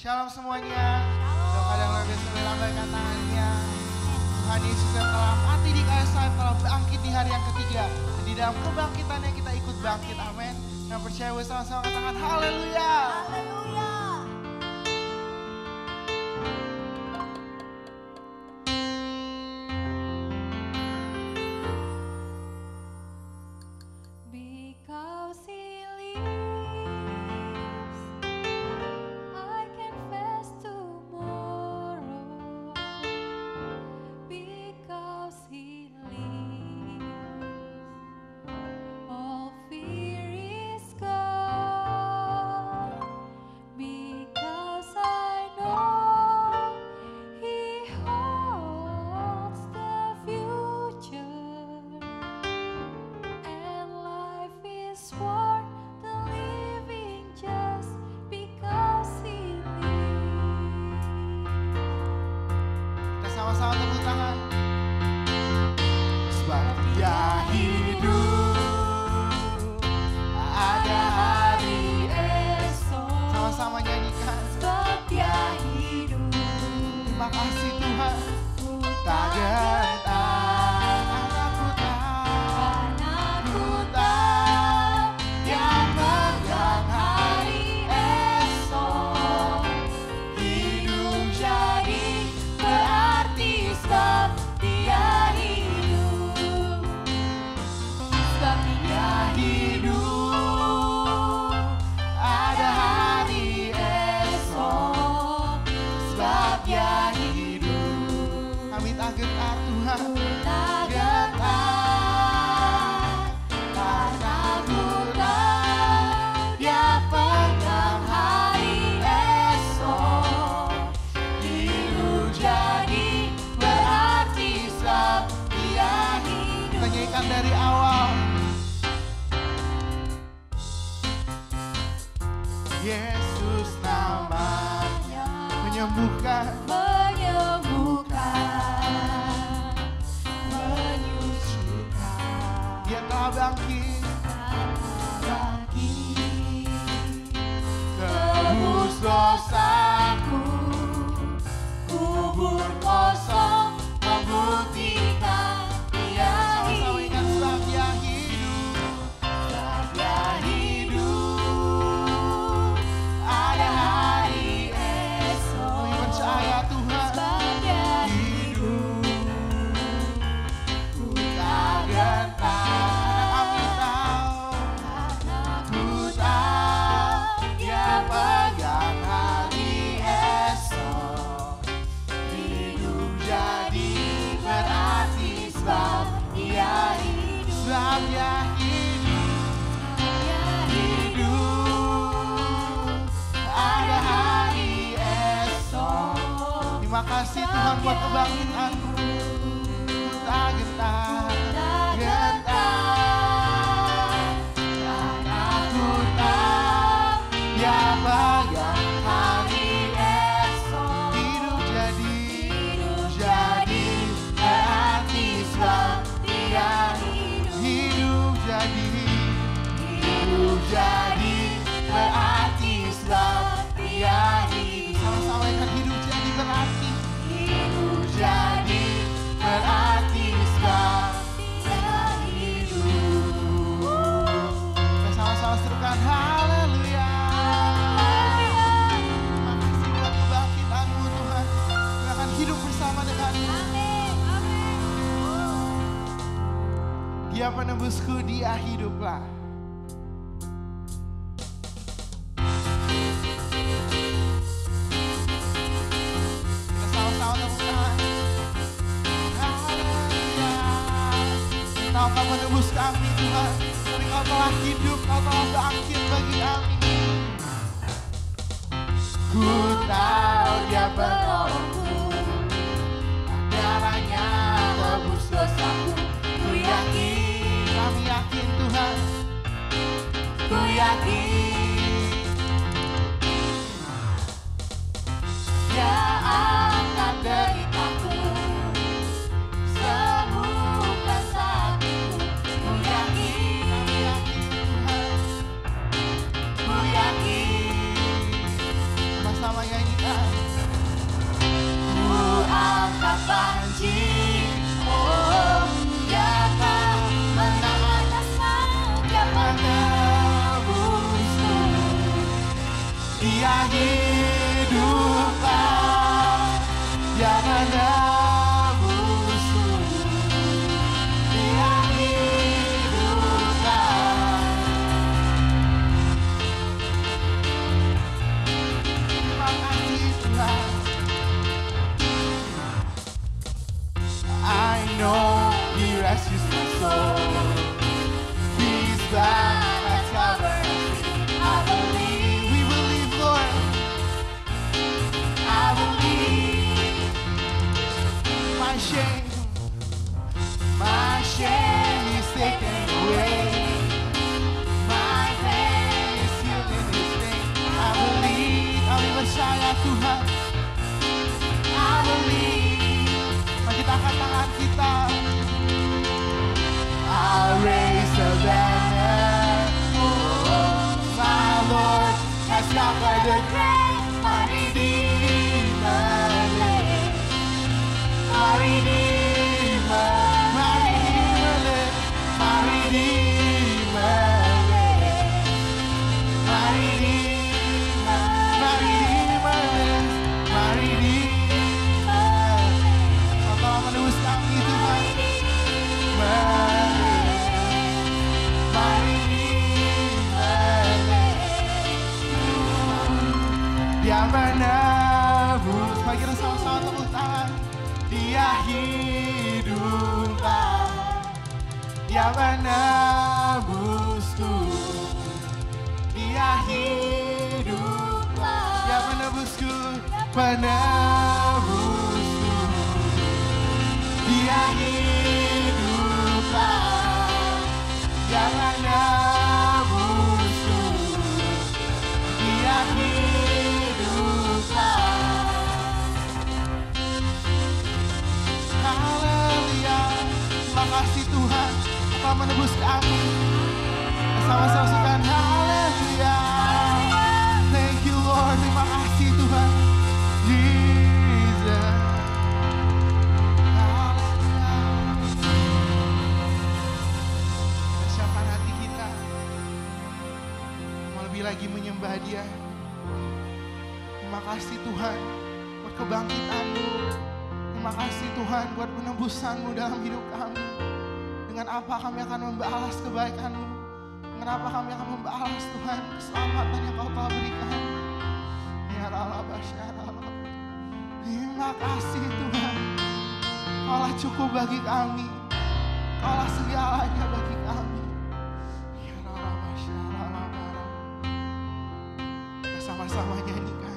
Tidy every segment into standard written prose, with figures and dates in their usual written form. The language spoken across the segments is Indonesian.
Shalom semuanya. Doa yang luar biasa melambaikan tangannya. Tuhan Yesus yang telah mati di kayu salib telah bangkit di hari yang ketiga. Dan di dalam kebangkitannya kita ikut bangkit. Amin. Yang percaya bersama-sama katakan haleluya. Haleluya. Because he lives, I can face tomorrow. Because he lives, all fear is gone. Because I know he holds the future, and life is worth the living just because he lives. Kita sama-sama tepuk tangan. Sebab dia hidup, ada hari esok. sama-sama nyanyikan. Sebab dia hidup, Terima kasih Tuhan. ku Tak gentar, anakku tahu. Anakku tahu dia pegang hari esok. Hidup jadi berarti sebab dia hidup. Sebab dia Hidup, ada hari esok. sebab dia Hidup, kami tak gentar Tuhan. tak gentar, karena ku tahu dia pegang hari esok. Hidup jadi berarti sebab dia hidup. Kita nyanyikan dari awal. Yesus namanya menyembuhkan, Menyembuhkan, menyucikan, Dia telah bangkit. bangkit. Tebus dosaku, Kubur kosong membuktikan dia sama-sama ingat hidup. sebab Dia hidup. Sebab dia hidup, ada hari esok. Kami percaya Tuhan. Sebab dia hidup, Ku tak gentar, kami tahu. karena Ku tahu Dia pegang hari esok. Hidup jadi berarti sebab dia hidup. sebab Dia hidup. Dia Hidup, ada hari esok. Terima kasih Tuhan buat kebangkitan-Mu. Ku tak gentar, gentar, karena ku tahu Dia pegang hari esok. hidup jadi berarti sebab dia hidup. hidup jadi Berarti sebab dia hidup. sama-sama ingat hidup jadi berarti. Hidup jadi berarti sebab dia hidup. Kita sama-sama serukan haleluya. Terima kasih buat kebangkitan-Mu Tuhan. Kami akan hidup bersama dengan-Mu. Amin, amin. Dia penebusku, Dia hiduplah. Kita sama-sama tepuk tangan. Haleluya. Engkau akan menebus kami Tuhan. Engkau telah hidup, Engkau telah bangkit bagi kami. Ku tahu Dia penolongku, darahnya tebus dosaku. Ku yakin, Kami yakin Tuhan, ku yakin, dia angkat deritaku, sembuhkan sakitku. Ku yakin, kami yakin Tuhan. ku yakin, Bersama nyanyi Dia hiduplah, Dia menebusku. Dia hiduplah. Terima kasih Tuhan. I know He rescues my soul. His blood has covered us. I believe. We believe, Lord. I believe. My shame is taken away. My pain is healed in His name. I believe. Kami percaya Tuhan. I believe. Mari kita angkat tangan kita. I'll raise a banner. Oh, my Lord has conquered the grave. My Redeemer lives. My Redeemer, my Redeemer lives. My Redeemer lives. My Redeemer, my Redeemer lives. My Redeemer lives. Kau telah menebus kami Tuhan. Dia menebus. Mari kita sama-sama tepuk tangan. Dia hiduplah, Dia menebusku. Dia hiduplah, Dia menebusku, menebusku. Dia hiduplah, Dia menebusku. Dia hiduplah. Haleluya. Terima kasih Tuhan telah menebus kami. Sama-sama sukan haleluya. Thank you Lord. Terima kasih Tuhan. Jesus. Haleluya. Kita siapkan hati kita. Mau lebih lagi menyembah Dia. Terima kasih Tuhan buat kebangkitan-Mu. Terima kasih Tuhan buat penebusan-Mu dalam hidup kami. Dengan apa kami akan membalas kebaikan-Mu. Dengan apa kami akan membalas Tuhan keselamatan yang Kau telah berikan. Ya Allah, terima kasih Tuhan. Kaulah cukup bagi kami. Kaulah segalanya bagi kami. Ya Allah, kita sama-sama nyanyikan.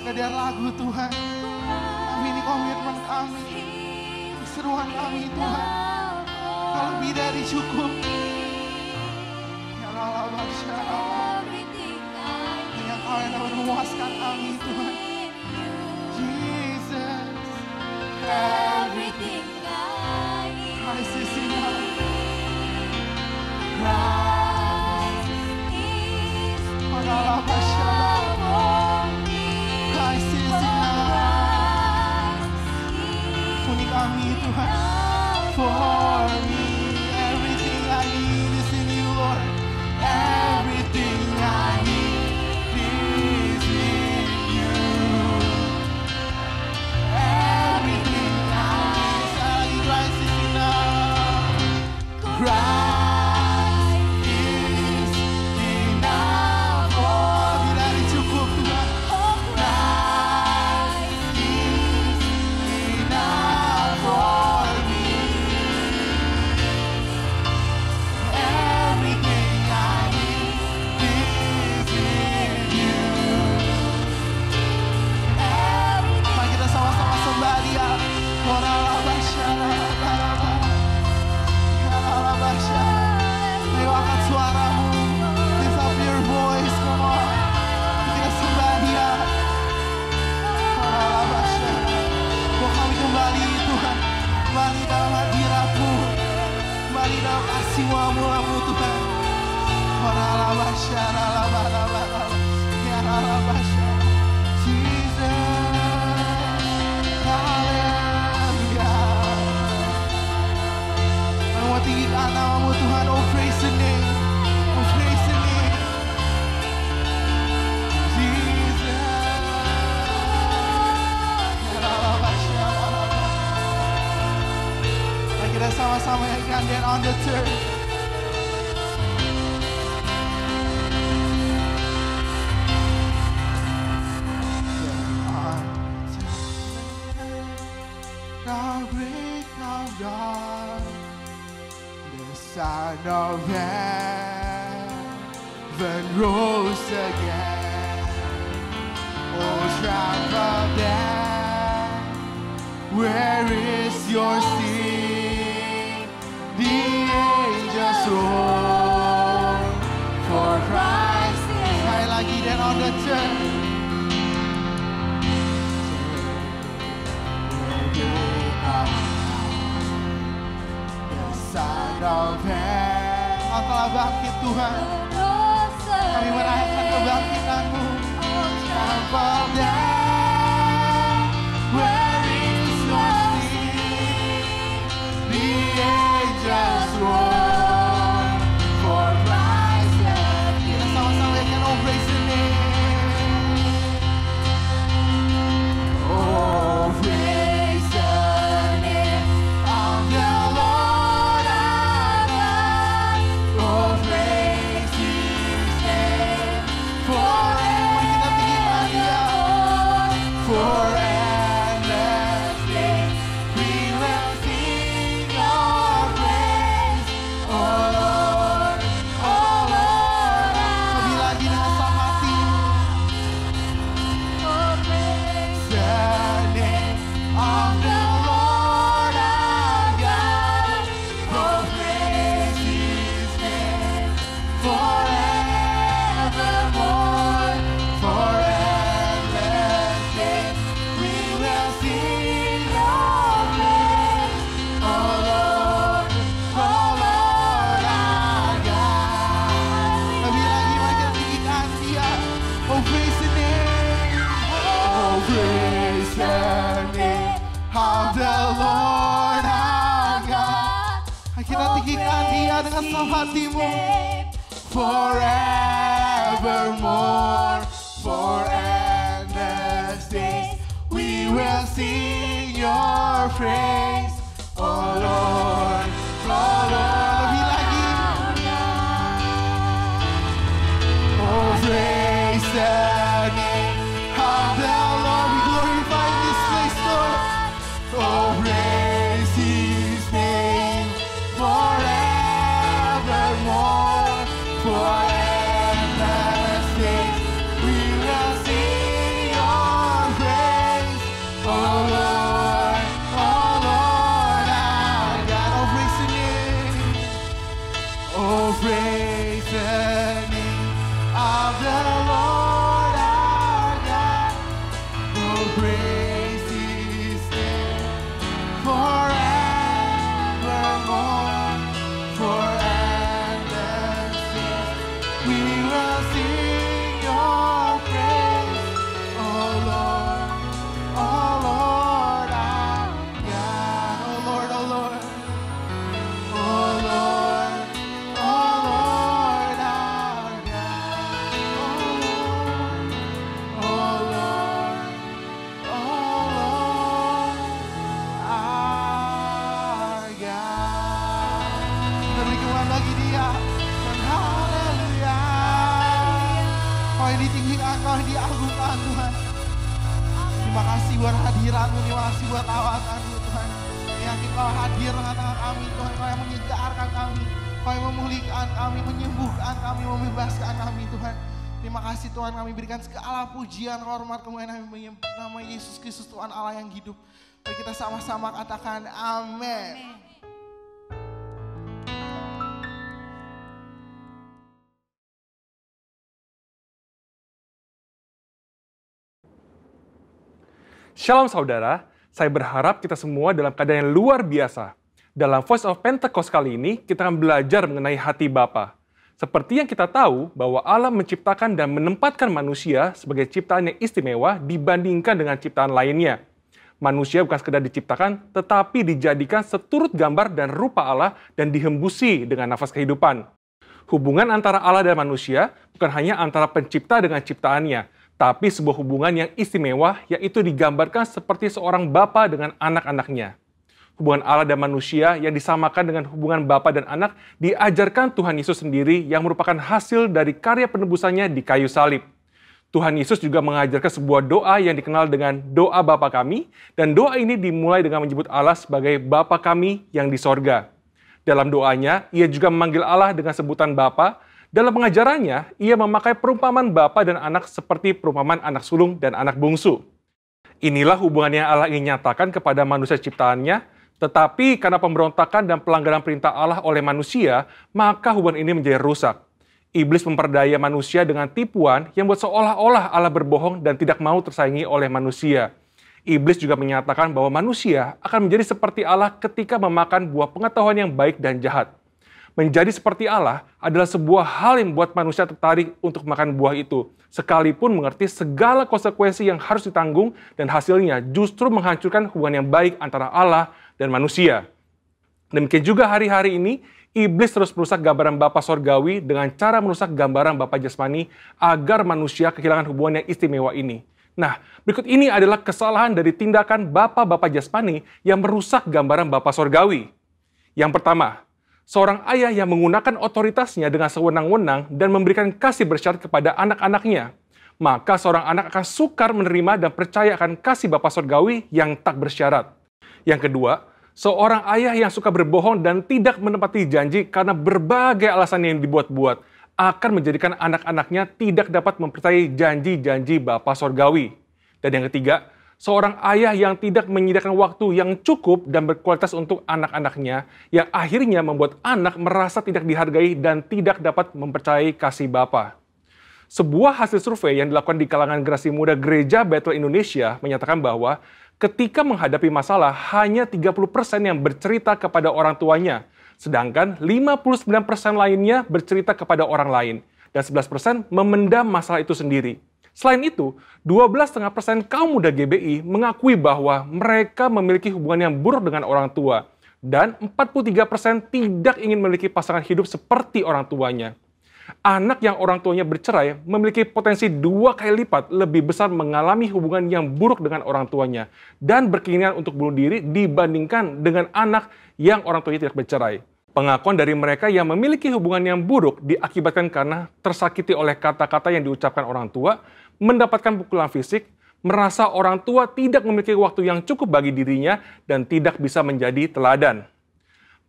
Sekedar lagu Tuhan, tapi ini komitmen kami, seruan kami Tuhan. Kalau lebih dari cukup, ya Allah Basya, hanya Kau yang dapat memuaskan kami Tuhan. Jesus, Everything I need. Christ is enough. Christ is Allah Basya, Christ is enough. Puni kami Tuhan. For me, everything I need is in You, Lord. Everything I need is in You. Everything I need. Sekali lagi, Christ is enough. Christ is enough. Oh, lebih dari cukup Tuhan. Christ is enough for me. Everything I need is in You. Mari kita sama-sama sembah Dia. Ayo angkat suaramu. Lift up your voice, come on. Kita sembah Dia. Oh, kami kembali Tuhan. Kembali dalam hadirat-Mu. Kembali dalam kasih-Mu, amu-amu Tuhan. Jesus, hallelujah. Kami mau tinggikan nama-Mu Tuhan. Oh, praise the name. Oh, praise the name. Jesus. Mari kita sama-sama nyanyikan Dan on the Turn. Now break of dawn, the Son of heaven rose again. Oh, triumph of death, where is Your sting? The angels roar for Christ. Sekali lagi Dan on the Turn. Son of heaven, Kau telah bangkit Tuhan. Kami merayakan kebangkitan-Mu. Triumph of death, where is Your sting? The angels roar for Christ. Kita sama-sama nyanyikan Oh, praise the name. Oh, praise the name of the Lord our God. Oh, praise His name forever. Kita tinggikan Dia. For endless days we will sing Your praise. Oh Lord, oh Lord. Lebih lagi dengan sang hati. Oh, praise The name of the Lord our God. Oh, praise His name forevermore. For endless days we will sing Your praise. Oh Lord, our God. Lebih lagi mari kita tinggikan Dia. Oh, praise the name. Oh, praise the name of the Lord our God. Mari kita tinggikan Dia dengan seluruh hatimu. Forevermore, for endless days, we will sing Your praise. Oh Lord, lebih lagi. Oh, praise the name of the Lord. We glorify this place, Lord. Oh, praise His name forevermore. For endless days, we will sing Your praise His name forevermore, for endless years. We will sing Your praise, oh Lord, oh Lord, our God, oh Lord, oh Lord, oh Lord, oh Lord, our God, oh Lord, oh Lord, oh Lord, our God. Kita beri kemuliaan bagi Dia, dan haleluya. Kau yang ditinggikan, Kau yang diagungkan Tuhan. Terima kasih buat hadirat-Mu, terima kasih buat lawatan-Mu Tuhan. Yang Kau hadir tengah-tengah kami Tuhan, Kau yang menyegarkan kami, Kau yang memulihkan kami, menyembuhkan kami, membebaskan kami Tuhan. Terima kasih Tuhan, kami berikan segala pujian, hormat, kemuliaan kami menyembah nama Yesus Kristus Tuhan Allah yang hidup. Mari kita sama-sama katakan amin. Shalom saudara, saya berharap kita semua dalam keadaan yang luar biasa. Dalam Voice of Pentecost kali ini, kita akan belajar mengenai hati Bapa. Seperti yang kita tahu bahwa Allah menciptakan dan menempatkan manusia sebagai ciptaan yang istimewa dibandingkan dengan ciptaan lainnya. Manusia bukan sekedar diciptakan, tetapi dijadikan seturut gambar dan rupa Allah dan dihembusi dengan nafas kehidupan. Hubungan antara Allah dan manusia bukan hanya antara pencipta dengan ciptaannya, tapi sebuah hubungan yang istimewa, yaitu digambarkan seperti seorang bapa dengan anak-anaknya. Hubungan Allah dan manusia yang disamakan dengan hubungan bapa dan anak diajarkan Tuhan Yesus sendiri yang merupakan hasil dari karya penebusannya di kayu salib. Tuhan Yesus juga mengajarkan sebuah doa yang dikenal dengan doa Bapa kami, dan doa ini dimulai dengan menyebut Allah sebagai Bapa kami yang di sorga. Dalam doanya, ia juga memanggil Allah dengan sebutan Bapa. Dalam pengajarannya, ia memakai perumpamaan bapa dan anak seperti perumpamaan anak sulung dan anak bungsu. Inilah hubungan yang Allah ingin nyatakan kepada manusia ciptaannya, tetapi karena pemberontakan dan pelanggaran perintah Allah oleh manusia, maka hubungan ini menjadi rusak. Iblis memperdaya manusia dengan tipuan yang buat seolah-olah Allah berbohong dan tidak mau tersaingi oleh manusia. Iblis juga menyatakan bahwa manusia akan menjadi seperti Allah ketika memakan buah pengetahuan yang baik dan jahat. Menjadi seperti Allah adalah sebuah hal yang membuat manusia tertarik untuk makan buah itu, sekalipun mengerti segala konsekuensi yang harus ditanggung dan hasilnya justru menghancurkan hubungan yang baik antara Allah dan manusia. Demikian juga hari-hari ini, iblis terus merusak gambaran Bapa Sorgawi dengan cara merusak gambaran Bapa Jasmani agar manusia kehilangan hubungan yang istimewa ini. Nah, berikut ini adalah kesalahan dari tindakan Bapa Jasmani yang merusak gambaran Bapa Sorgawi. Yang pertama, seorang ayah yang menggunakan otoritasnya dengan sewenang-wenang dan memberikan kasih bersyarat kepada anak-anaknya. Maka seorang anak akan sukar menerima dan percaya akan kasih Bapa Sorgawi yang tak bersyarat. Yang kedua, seorang ayah yang suka berbohong dan tidak menepati janji karena berbagai alasan yang dibuat-buat akan menjadikan anak-anaknya tidak dapat mempercayai janji-janji Bapa Sorgawi. Dan yang ketiga, seorang ayah yang tidak menyediakan waktu yang cukup dan berkualitas untuk anak-anaknya, yang akhirnya membuat anak merasa tidak dihargai dan tidak dapat mempercayai kasih Bapa. Sebuah hasil survei yang dilakukan di kalangan generasi muda Gereja Bethel Indonesia menyatakan bahwa ketika menghadapi masalah, hanya 30% yang bercerita kepada orang tuanya, sedangkan 59% lainnya bercerita kepada orang lain, dan 11% memendam masalah itu sendiri. Selain itu, 12,5% kaum muda GBI mengakui bahwa mereka memiliki hubungan yang buruk dengan orang tua, dan 43% tidak ingin memiliki pasangan hidup seperti orang tuanya. Anak yang orang tuanya bercerai memiliki potensi 2 kali lipat lebih besar mengalami hubungan yang buruk dengan orang tuanya dan berkeinginan untuk bunuh diri dibandingkan dengan anak yang orang tuanya tidak bercerai. Pengakuan dari mereka yang memiliki hubungan yang buruk diakibatkan karena tersakiti oleh kata-kata yang diucapkan orang tua, mendapatkan pukulan fisik, merasa orang tua tidak memiliki waktu yang cukup bagi dirinya, dan tidak bisa menjadi teladan.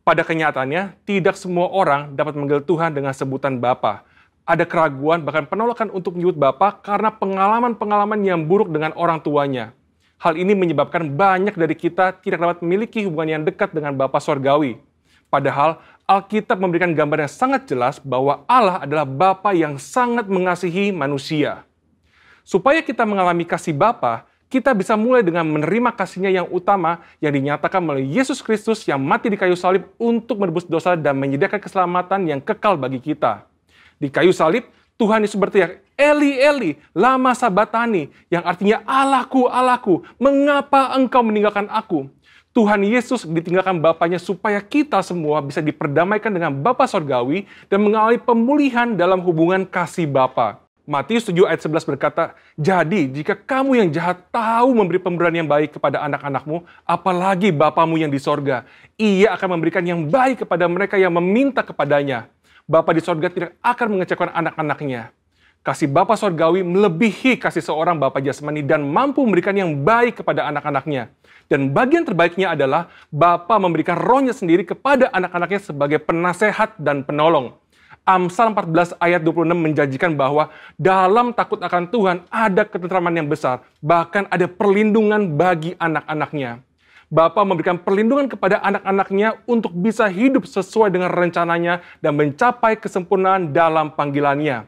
Pada kenyataannya, tidak semua orang dapat memanggil Tuhan dengan sebutan Bapa. Ada keraguan, bahkan penolakan untuk menyebut Bapa karena pengalaman-pengalaman yang buruk dengan orang tuanya. Hal ini menyebabkan banyak dari kita tidak dapat memiliki hubungan yang dekat dengan Bapa Sorgawi. Padahal Alkitab memberikan gambar yang sangat jelas bahwa Allah adalah Bapa yang sangat mengasihi manusia. Supaya kita mengalami kasih Bapa, Kita bisa mulai dengan menerima kasih-Nya yang utama yang dinyatakan melalui Yesus Kristus yang mati di kayu salib untuk menebus dosa dan menyediakan keselamatan yang kekal bagi kita. Di kayu salib, Tuhan Yesus berteriak, Eli, Eli, lama sabatani, yang artinya Allahku, Allahku, mengapa engkau meninggalkan aku? Tuhan Yesus ditinggalkan Bapaknya supaya kita semua bisa diperdamaikan dengan Bapa Sorgawi dan mengalami pemulihan dalam hubungan kasih Bapa. Matius 7 ayat 11 berkata, jadi jika kamu yang jahat tahu memberi pemberian yang baik kepada anak-anakmu, apalagi Bapamu yang di sorga, Ia akan memberikan yang baik kepada mereka yang meminta kepadanya. Bapa di sorga tidak akan mengecewakan anak-anaknya. Kasih Bapa Sorgawi melebihi kasih seorang Bapa jasmani dan mampu memberikan yang baik kepada anak-anaknya. Dan bagian terbaiknya adalah Bapa memberikan Roh-Nya sendiri kepada anak-anaknya sebagai penasehat dan penolong. Amsal 14 ayat 26 menjanjikan bahwa dalam takut akan Tuhan ada ketentraman yang besar, bahkan ada perlindungan bagi anak-anaknya. Bapa memberikan perlindungan kepada anak-anaknya untuk bisa hidup sesuai dengan rencananya dan mencapai kesempurnaan dalam panggilannya.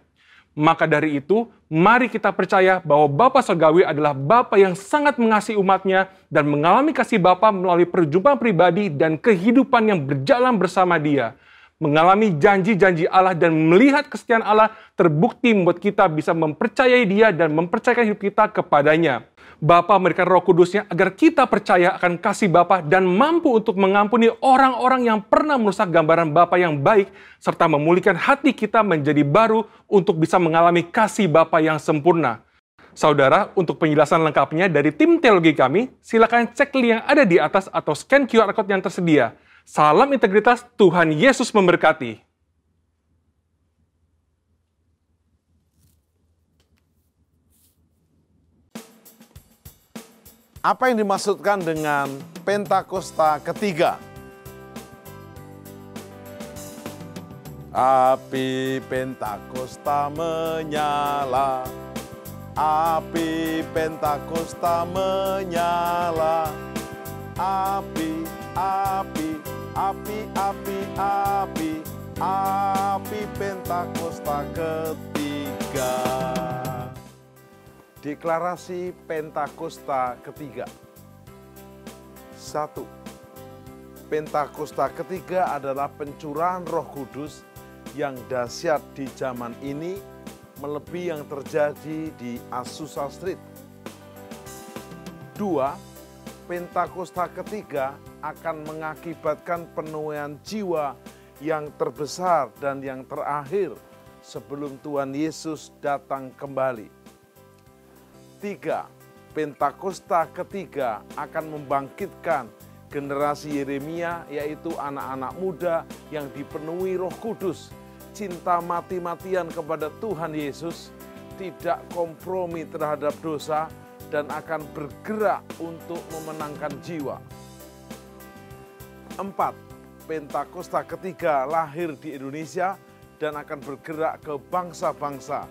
Maka dari itu, mari kita percaya bahwa Bapa Sorgawi adalah Bapa yang sangat mengasihi umatnya dan mengalami kasih Bapa melalui perjumpaan pribadi dan kehidupan yang berjalan bersama Dia. Mengalami janji-janji Allah dan melihat kesetiaan Allah terbukti membuat kita bisa mempercayai Dia dan mempercayakan hidup kita kepadanya. Bapa memberikan Roh Kudus-Nya agar kita percaya akan kasih Bapa dan mampu untuk mengampuni orang-orang yang pernah merusak gambaran Bapa yang baik serta memulihkan hati kita menjadi baru untuk bisa mengalami kasih Bapa yang sempurna. Saudara, untuk penjelasan lengkapnya dari tim teologi kami, silakan cek link yang ada di atas atau scan QR Code yang tersedia. Salam integritas, Tuhan Yesus memberkati. Apa yang dimaksudkan dengan Pentakosta ketiga? Api Pentakosta menyala, api Pentakosta menyala, api, api, api, api, api, api Pentakosta ketiga. Deklarasi Pentakosta ketiga. 1. Pentakosta ketiga adalah pencurahan Roh Kudus yang dahsyat di zaman ini, melebihi yang terjadi di Azusa Street. 2. Pentakosta ketiga akan mengakibatkan penuaian jiwa yang terbesar dan yang terakhir sebelum Tuhan Yesus datang kembali. 3. Pentakosta ketiga akan membangkitkan generasi Yeremia, yaitu anak-anak muda yang dipenuhi Roh Kudus, cinta mati-matian kepada Tuhan Yesus, tidak kompromi terhadap dosa, dan akan bergerak untuk memenangkan jiwa. 4. Pentakosta ketiga lahir di Indonesia dan akan bergerak ke bangsa-bangsa.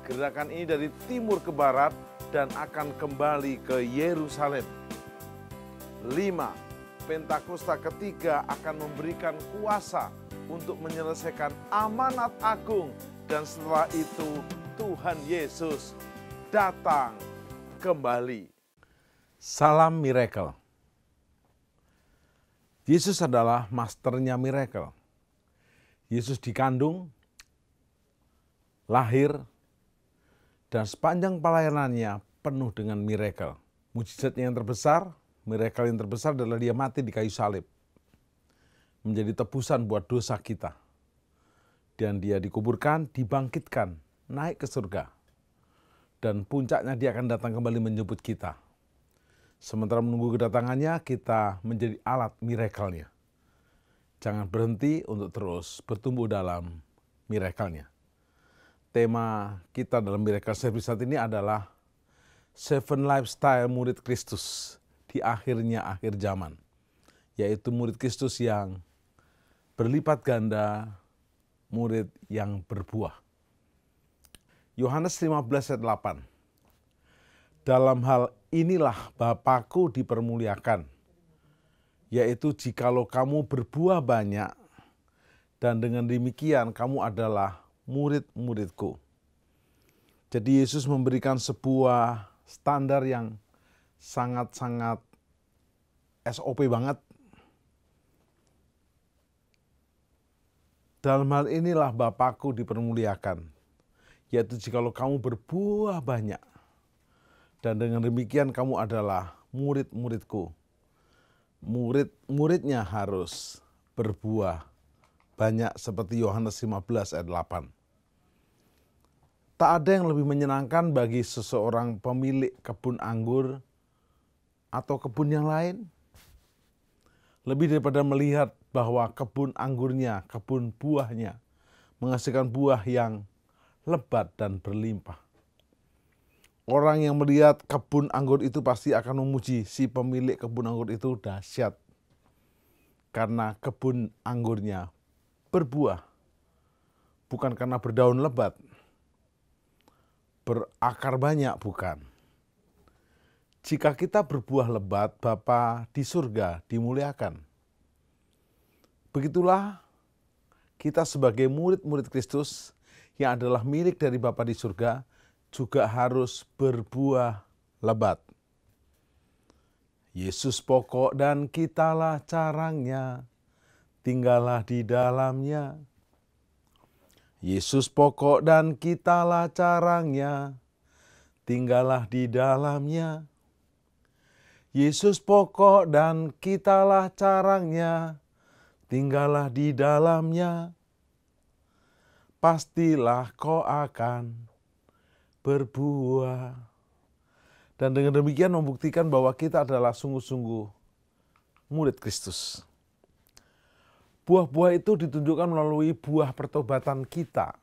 Gerakan ini dari timur ke barat dan akan kembali ke Yerusalem. 5. Pentakosta ketiga akan memberikan kuasa untuk menyelesaikan amanat agung dan setelah itu Tuhan Yesus datang kembali. Salam miracle. Yesus adalah masternya miracle. Yesus dikandung, lahir, dan sepanjang pelayanannya penuh dengan miracle. Mujizatnya yang terbesar, miracle yang terbesar adalah Dia mati di kayu salib. Menjadi tebusan buat dosa kita. Dan Dia dikuburkan, dibangkitkan, naik ke surga. Dan puncaknya Dia akan datang kembali menjemput kita. Sementara menunggu kedatangannya, kita menjadi alat miracle-nya. Jangan berhenti untuk terus bertumbuh dalam miracle-nya. Tema kita dalam Miracle Service saat ini adalah 7 Lifestyle Murid Kristus di akhirnya akhir zaman. Yaitu murid Kristus yang berlipat ganda, murid yang berbuah. Yohanes 15 ayat 8. Dalam hal inilah Bapa-Ku dipermuliakan, yaitu jikalau kamu berbuah banyak, dan dengan demikian kamu adalah murid-murid-Ku. Jadi Yesus memberikan sebuah standar yang sangat-sangat SOP banget. Dalam hal inilah Bapakku dipermuliakan, yaitu jikalau kamu berbuah banyak, dan dengan demikian kamu adalah murid-muridku. Murid-muridnya harus berbuah banyak seperti Yohanes 15 ayat 8. Tak ada yang lebih menyenangkan bagi seseorang pemilik kebun anggur atau kebun yang lain, lebih daripada melihat bahwa kebun anggurnya, kebun buahnya menghasilkan buah yang lebat dan berlimpah. Orang yang melihat kebun anggur itu pasti akan memuji si pemilik kebun anggur itu dahsyat. Karena kebun anggurnya berbuah, bukan karena berdaun lebat, berakar banyak, bukan. Jika kita berbuah lebat, Bapa di surga dimuliakan. Begitulah kita sebagai murid-murid Kristus yang adalah milik dari Bapa di surga juga harus berbuah lebat. Yesus pokok dan kitalah carangnya, tinggallah di dalamnya. Yesus pokok dan kitalah carangnya, tinggallah di dalamnya. Yesus pokok dan kitalah carangnya, tinggallah di dalamnya. Pastilah kau akan berbuah. Dan dengan demikian membuktikan bahwa kita adalah sungguh-sungguh murid Kristus. Buah-buah itu ditunjukkan melalui buah pertobatan kita,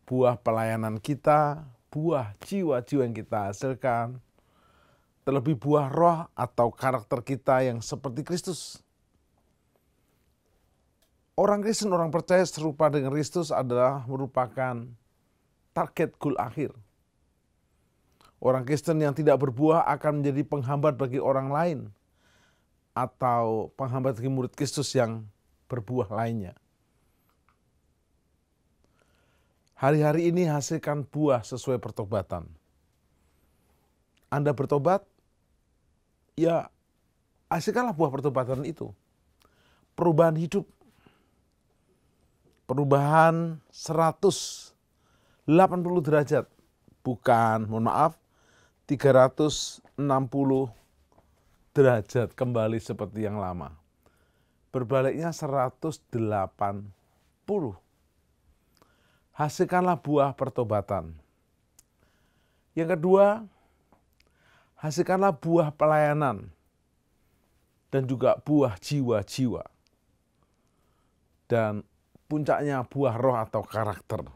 buah pelayanan kita, buah jiwa-jiwa yang kita hasilkan, terlebih buah roh atau karakter kita yang seperti Kristus. Orang Kristen, orang percaya serupa dengan Kristus adalah merupakan target goal akhir. Orang Kristen yang tidak berbuah akan menjadi penghambat bagi orang lain atau penghambat bagi murid Kristus yang berbuah lainnya. Hari-hari ini hasilkan buah sesuai pertobatan. Anda bertobat, ya hasilkanlah buah pertobatan itu. Perubahan hidup. Perubahan 180 derajat. Bukan, mohon maaf, 360 derajat kembali seperti yang lama. Berbaliknya 180. Hasilkanlah buah pertobatan. Yang kedua, hasilkanlah buah pelayanan dan juga buah jiwa-jiwa. Dan puncaknya buah roh atau karakter.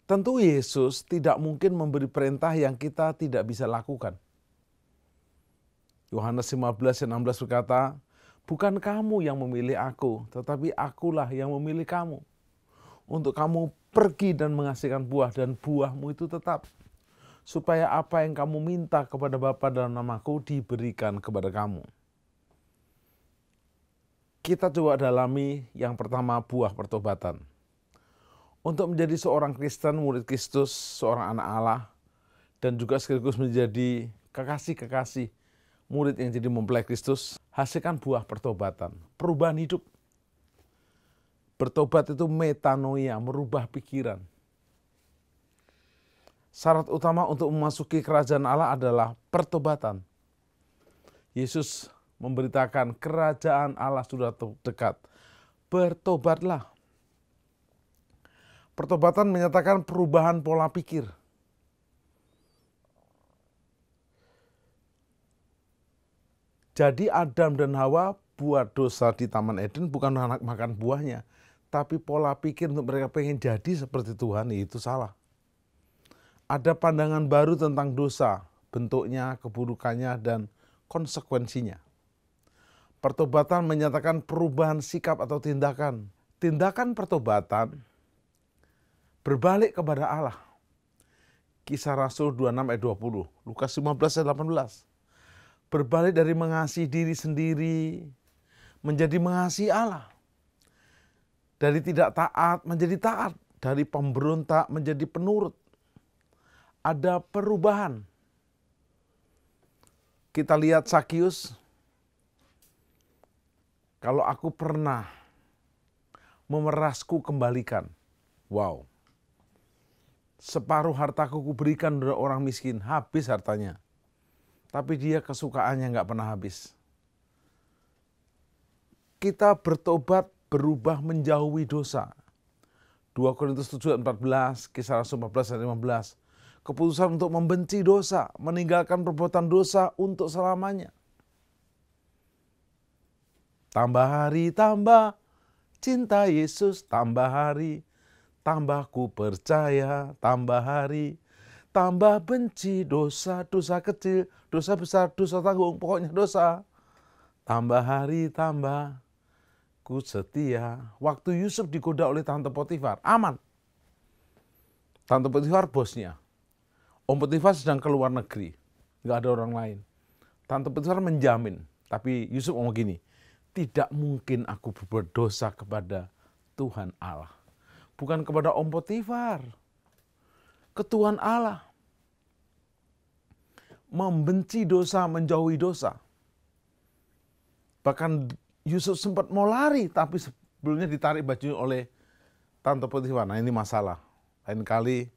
Tentu Yesus tidak mungkin memberi perintah yang kita tidak bisa lakukan. Yohanes 15 ayat 16 berkata, bukan kamu yang memilih aku, tetapi akulah yang memilih kamu. Untuk kamu pergi dan menghasilkan buah, dan buahmu itu tetap. Supaya apa yang kamu minta kepada Bapa dalam namaku diberikan kepada kamu. Kita coba dalami yang pertama, buah pertobatan. Untuk menjadi seorang Kristen, murid Kristus, seorang anak Allah, dan juga sekaligus menjadi kekasih-kekasih murid yang jadi mempelai Kristus, hasilkan buah pertobatan, perubahan hidup. Bertobat itu metanoia, merubah pikiran. Syarat utama untuk memasuki kerajaan Allah adalah pertobatan. Yesus memberitakan kerajaan Allah sudah dekat. Bertobatlah. Pertobatan menyatakan perubahan pola pikir. Jadi Adam dan Hawa buat dosa di Taman Eden bukan anak makan buahnya, tapi pola pikir untuk mereka pengen jadi seperti Tuhan itu salah. Ada pandangan baru tentang dosa, bentuknya, keburukannya, dan konsekuensinya. Pertobatan menyatakan perubahan sikap atau tindakan. Tindakan pertobatan berbalik kepada Allah. Kisah Rasul 26 ayat 20, Lukas 15 ayat 18. Berbalik dari mengasihi diri sendiri menjadi mengasihi Allah. Dari tidak taat menjadi taat, dari pemberontak menjadi penurut. ada perubahan. Kita lihat Sakius, kalau aku pernah memerasku kembalikan. Wow. Separuh hartaku kuberikan kepada orang miskin, habis hartanya. Tapi dia kesukaannya nggak pernah habis. Kita bertobat, berubah menjauhi dosa. 2 Korintus 7 ayat 14, Kisah Rasul 14 ayat 15. Keputusan untuk membenci dosa, meninggalkan perbuatan dosa untuk selamanya. Tambah hari, tambah cinta Yesus, tambah hari, tambah ku percaya, tambah hari, tambah benci dosa, dosa kecil, dosa besar, dosa tanggung, pokoknya dosa. Tambah hari, tambah ku setia. Waktu Yusuf digoda oleh Tante Potifar, aman. Tante Potifar bosnya. Om Potifar sedang keluar negeri, nggak ada orang lain. Tante Potifar menjamin, tapi Yusuf ngomong gini, tidak mungkin aku berbuat dosa kepada Tuhan Allah. Bukan kepada Om Potifar, ke Tuhan Allah. Membenci dosa, menjauhi dosa. Bahkan Yusuf sempat mau lari, tapi sebelumnya ditarik bajunya oleh Tante Potifar. Nah ini masalah. Lain kali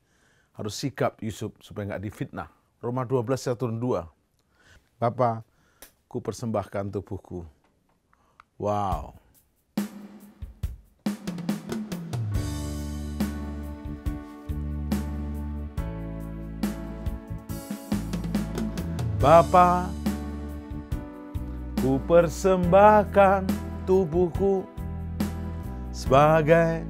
harus sigap Yusuf supaya nggak difitnah. Roma 12 ayat 2. Bapa, ku persembahkan tubuhku. Wow. Bapa, ku persembahkan tubuhku sebagai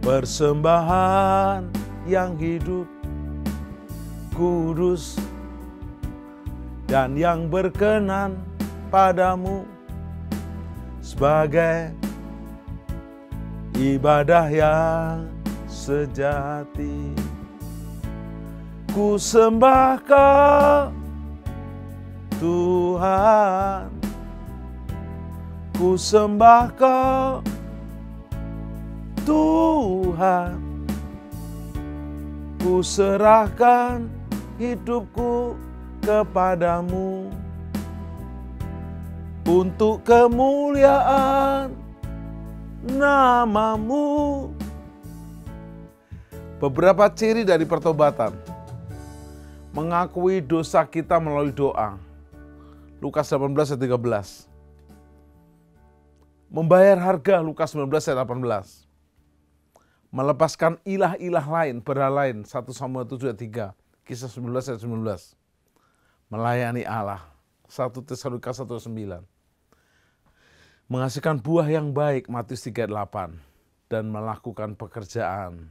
persembahan yang hidup, kudus, dan yang berkenan padamu, sebagai ibadah yang sejati. Ku sembah Kau Tuhan, ku sembah Kau Tuhan, ku serahkan hidupku kepadamu untuk kemuliaan nama-Mu. Beberapa ciri dari pertobatan. Mengakui dosa kita melalui doa. Lukas 18 ayat 13. Membayar harga, Lukas 19 ayat 18. Melepaskan ilah-ilah lain, berhala lain, 1 Samuel 7 ayat 3. Kisah 19 ayat 19. Melayani Allah, 1 Tesalonika 1 ayat 9. Menghasilkan buah yang baik, Matius 3 ayat 8. Dan melakukan pekerjaan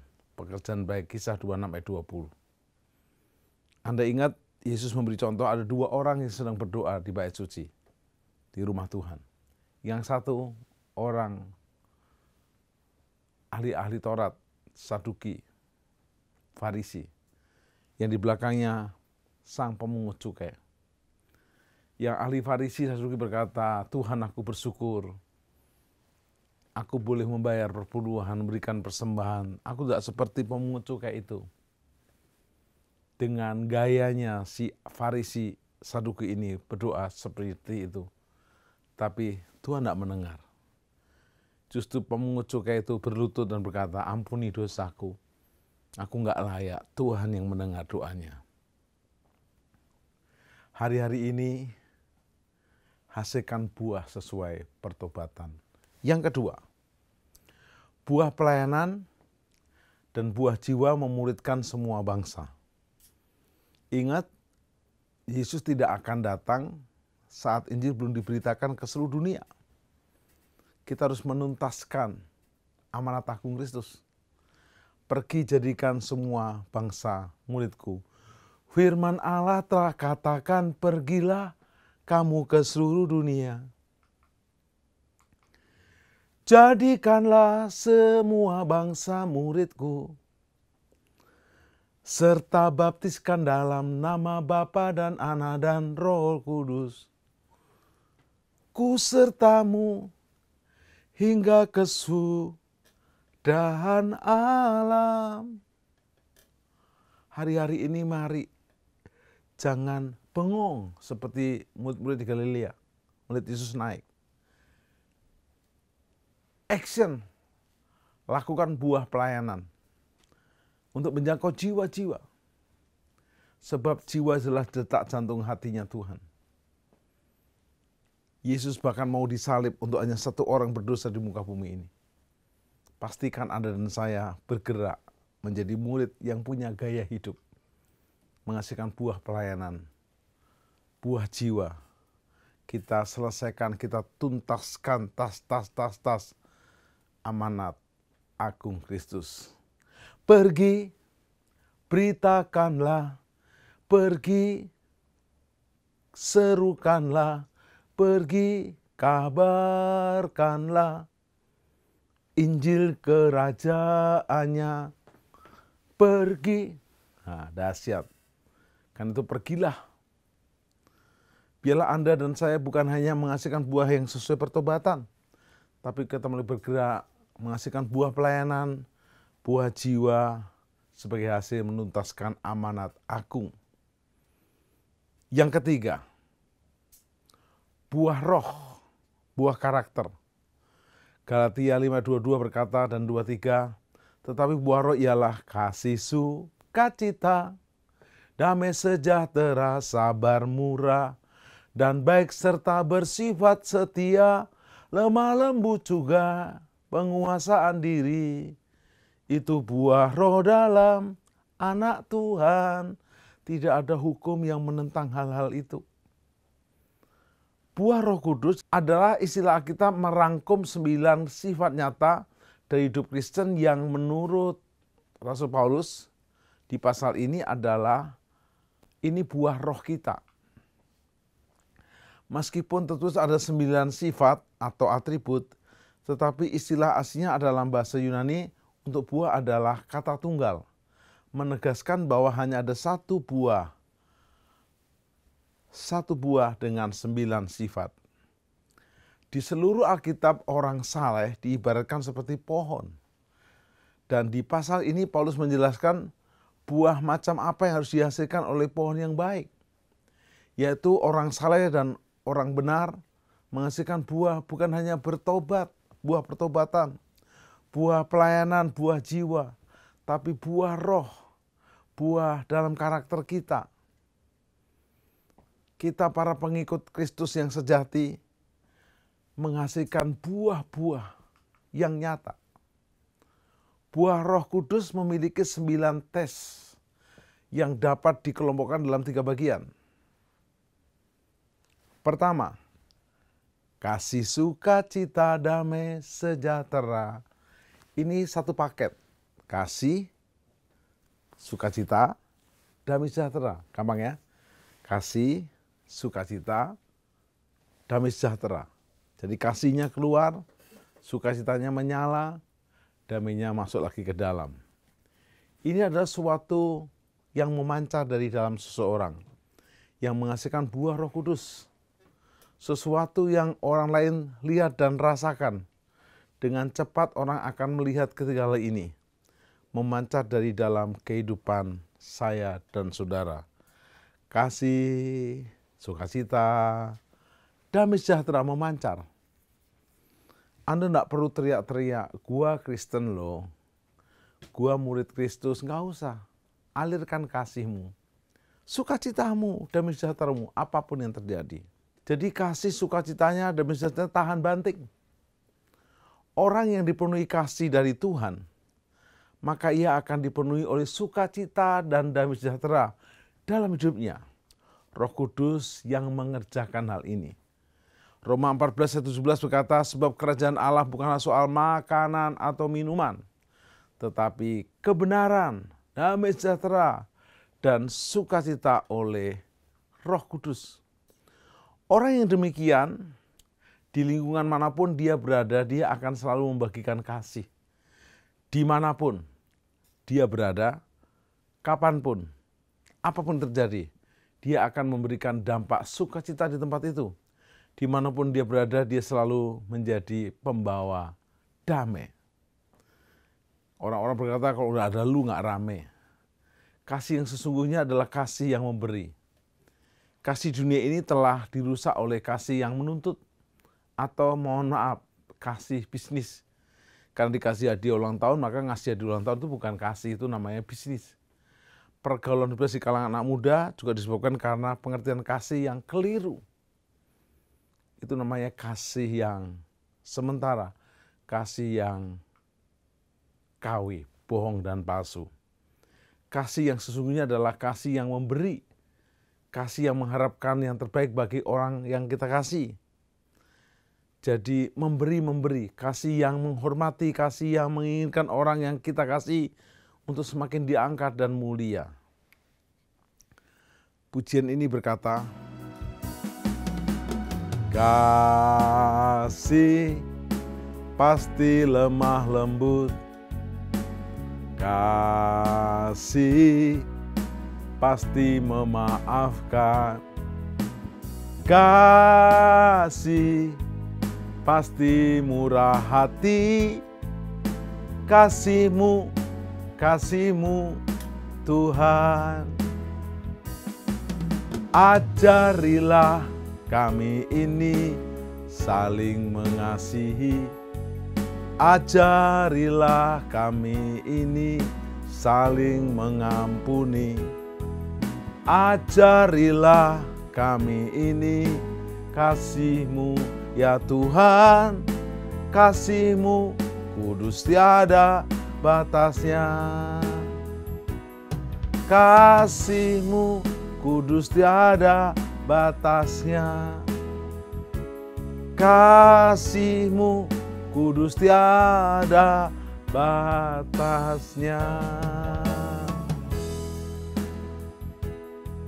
baik, Kisah 26 ayat 20. Anda ingat Yesus memberi contoh ada 2 orang yang sedang berdoa di bait suci, di rumah Tuhan. Yang satu orang ahli-ahli Taurat, Saduki, Farisi. Yang di belakangnya sang pemungut cukai. Yang ahli Farisi Saduki berkata, Tuhan aku bersyukur. Aku boleh membayar perpuluhan, memberikan persembahan. Aku tidak seperti pemungut cukai itu. Dengan gayanya si Farisi Saduki ini berdoa seperti itu. Tapi Tuhan tidak mendengar. Justru pemungut cukai itu berlutut dan berkata, ampuni dosaku. Aku nggak layak. Tuhan yang mendengar doanya. Hari-hari ini hasilkan buah sesuai pertobatan. Yang kedua, buah pelayanan dan buah jiwa memuridkan semua bangsa. Ingat, Yesus tidak akan datang saat Injil belum diberitakan ke seluruh dunia. Kita harus menuntaskan amanat agung Kristus. Pergi jadikan semua bangsa muridku. Firman Allah telah katakan, pergilah kamu ke seluruh dunia. Jadikanlah semua bangsa muridku. Serta baptiskan dalam nama Bapa dan Anak dan Roh Kudus. Ku sertamu hingga kesudahan alam. hari-hari ini mari jangan bengong seperti murid-murid di Galilea, melihat Yesus naik. Action, lakukan buah pelayanan untuk menjangkau jiwa-jiwa. Sebab jiwa adalah detak jantung hatinya Tuhan. Yesus bahkan mau disalib untuk hanya satu orang berdosa di muka bumi ini. Pastikan Anda dan saya bergerak menjadi murid yang punya gaya hidup. Menghasilkan buah pelayanan, buah jiwa. Kita selesaikan, kita tuntaskan tas amanat agung Kristus. Pergi, beritakanlah, pergi, serukanlah, pergi, kabarkanlah Injil kerajaannya. Pergi. Nah, dahsyat. Kan itu pergilah. Biarlah Anda dan saya bukan hanya menghasilkan buah yang sesuai pertobatan, tapi kita mulai bergerak menghasilkan buah pelayanan, buah jiwa sebagai hasil menuntaskan amanat agung. Yang ketiga, buah roh, buah karakter. Galatia 5:22 berkata dan 23, tetapi buah roh ialah kasih, sukacita, damai sejahtera, sabar, murah, dan baik serta bersifat setia, lemah lembut juga, penguasaan diri. Itu buah roh dalam anak Tuhan. Tidak ada hukum yang menentang hal-hal itu. Buah Roh Kudus adalah istilah kita merangkum 9 sifat nyata dari hidup Kristen yang menurut Rasul Paulus di pasal ini adalah ini buah roh kita. Meskipun tentu ada 9 sifat atau atribut, tetapi istilah aslinya adalah bahasa Yunani untuk buah adalah kata tunggal. Menegaskan bahwa hanya ada satu buah dengan 9 sifat. Di seluruh Alkitab orang saleh diibaratkan seperti pohon. Dan di pasal ini Paulus menjelaskan buah macam apa yang harus dihasilkan oleh pohon yang baik. Yaitu orang saleh dan orang benar menghasilkan buah bukan hanya bertobat, buah pertobatan, buah pelayanan, buah jiwa, tapi buah roh, buah dalam karakter kita. Kita para pengikut Kristus yang sejati menghasilkan buah-buah yang nyata. Buah Roh Kudus memiliki 9 tes yang dapat dikelompokkan dalam 3 bagian. Pertama, kasih, sukacita, damai, sejahtera. Ini satu paket. Kasih, sukacita, damai, sejahtera. Gampang ya. Kasih, sukacita, damai, sejahtera. Jadi kasihnya keluar, sukacitanya menyala, damainya masuk lagi ke dalam. Ini adalah suatu yang memancar dari dalam seseorang, yang menghasilkan buah Roh Kudus. Sesuatu yang orang lain lihat dan rasakan. Dengan cepat orang akan melihat ketiga hal ini memancar dari dalam kehidupan saya dan saudara. Kasih, sukacita, damai sejahtera memancar. Anda tidak perlu teriak-teriak, gua Kristen loh, gua murid Kristus, nggak usah. Alirkan kasihmu, sukacitamu, damai sejahteramu, apapun yang terjadi. Jadi kasih, sukacitanya, damai sejahtera tahan banting. Orang yang dipenuhi kasih dari Tuhan, maka ia akan dipenuhi oleh sukacita dan damai sejahtera dalam hidupnya. Roh Kudus yang mengerjakan hal ini. Roma 14:11 berkata, sebab kerajaan Allah bukanlah soal makanan atau minuman, tetapi kebenaran, damai sejahtera, dan sukacita oleh Roh Kudus. Orang yang demikian, di lingkungan manapun dia berada, dia akan selalu membagikan kasih. Dimanapun dia berada, kapanpun, apapun terjadi, dia akan memberikan dampak sukacita di tempat itu. Dimanapun dia berada, dia selalu menjadi pembawa damai. Orang-orang berkata kalau udah ada lu nggak rame. Kasih yang sesungguhnya adalah kasih yang memberi. Kasih dunia ini telah dirusak oleh kasih yang menuntut. Atau mohon maaf, kasih bisnis. Karena dikasih hadiah ulang tahun, maka ngasih hadiah ulang tahun itu bukan kasih, itu namanya bisnis. Pergaulan bebas di kalangan anak muda juga disebabkan karena pengertian kasih yang keliru. Itu namanya kasih yang sementara, kasih yang KW, bohong dan palsu. Kasih yang sesungguhnya adalah kasih yang memberi, kasih yang mengharapkan yang terbaik bagi orang yang kita kasih. Jadi memberi, kasih yang menghormati, kasih yang menginginkan orang yang kita kasih untuk semakin diangkat dan mulia. Pujian ini berkata, kasih pasti lemah lembut, kasih pasti memaafkan, kasih pasti murah hati, kasih-Mu Tuhan. Ajarilah kami ini saling mengasihi, ajarilah kami ini saling mengampuni, ajarilah kami ini kasih-Mu ya Tuhan, kasih-Mu kudus tiada batasnya, kasih-Mu kudus tiada batasnya, kasih-Mu kudus tiada batasnya.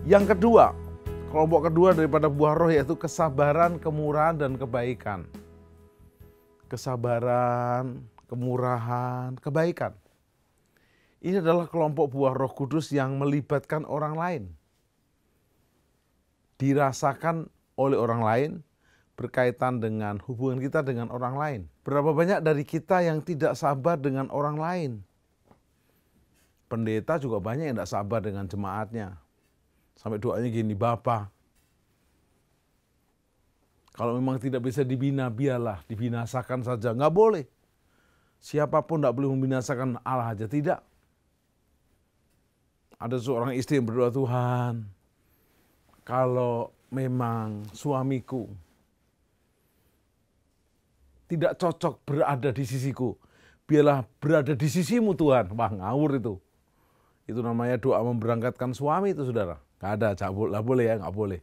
Yang kedua, kelompok kedua daripada buah roh yaitu kesabaran, kemurahan, dan kebaikan. Kesabaran, kemurahan, kebaikan. Ini adalah kelompok buah Roh Kudus yang melibatkan orang lain. Dirasakan oleh orang lain, berkaitan dengan hubungan kita dengan orang lain. Berapa banyak dari kita yang tidak sabar dengan orang lain? Pendeta juga banyak yang tidak sabar dengan jemaatnya. Sampai doanya gini, Bapa, kalau memang tidak bisa dibina, biarlah dibinasakan saja. Nggak boleh. Siapapun tidak boleh membinasakan Allah aja, tidak. Ada seorang istri yang berdoa, Tuhan, kalau memang suamiku tidak cocok berada di sisiku, biarlah berada di sisi-Mu Tuhan. Wah, ngawur itu. Itu namanya doa memberangkatkan suami itu, saudara. Nggak ada, nggak boleh ya, nggak boleh.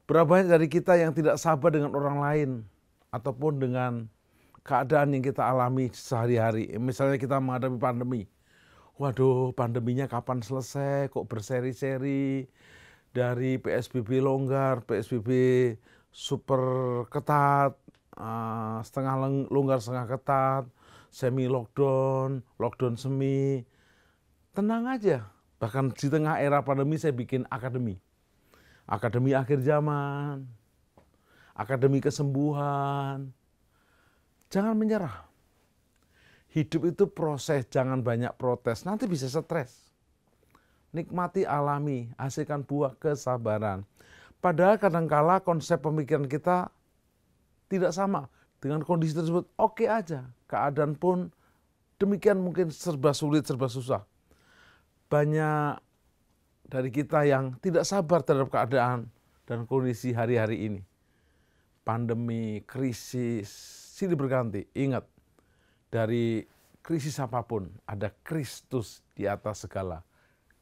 Berapa banyak dari kita yang tidak sabar dengan orang lain, ataupun dengan keadaan yang kita alami sehari-hari. Misalnya kita menghadapi pandemi. Waduh, pandeminya kapan selesai, kok berseri-seri. Dari PSBB longgar, PSBB super ketat, setengah longgar, setengah ketat, semi lockdown, lockdown semi. Tenang aja. Bahkan di tengah era pandemi saya bikin akademi. Akademi akhir zaman. Akademi kesembuhan. Jangan menyerah. Hidup itu proses, jangan banyak protes. Nanti bisa stres. Nikmati, alami, hasilkan buah kesabaran. Padahal kadangkala konsep pemikiran kita tidak sama dengan kondisi tersebut. Oke aja, keadaan pun demikian mungkin serba sulit, serba susah. Banyak dari kita yang tidak sabar terhadap keadaan dan kondisi hari-hari ini. Pandemi, krisis, silih berganti. Ingat, dari krisis apapun ada Kristus di atas segala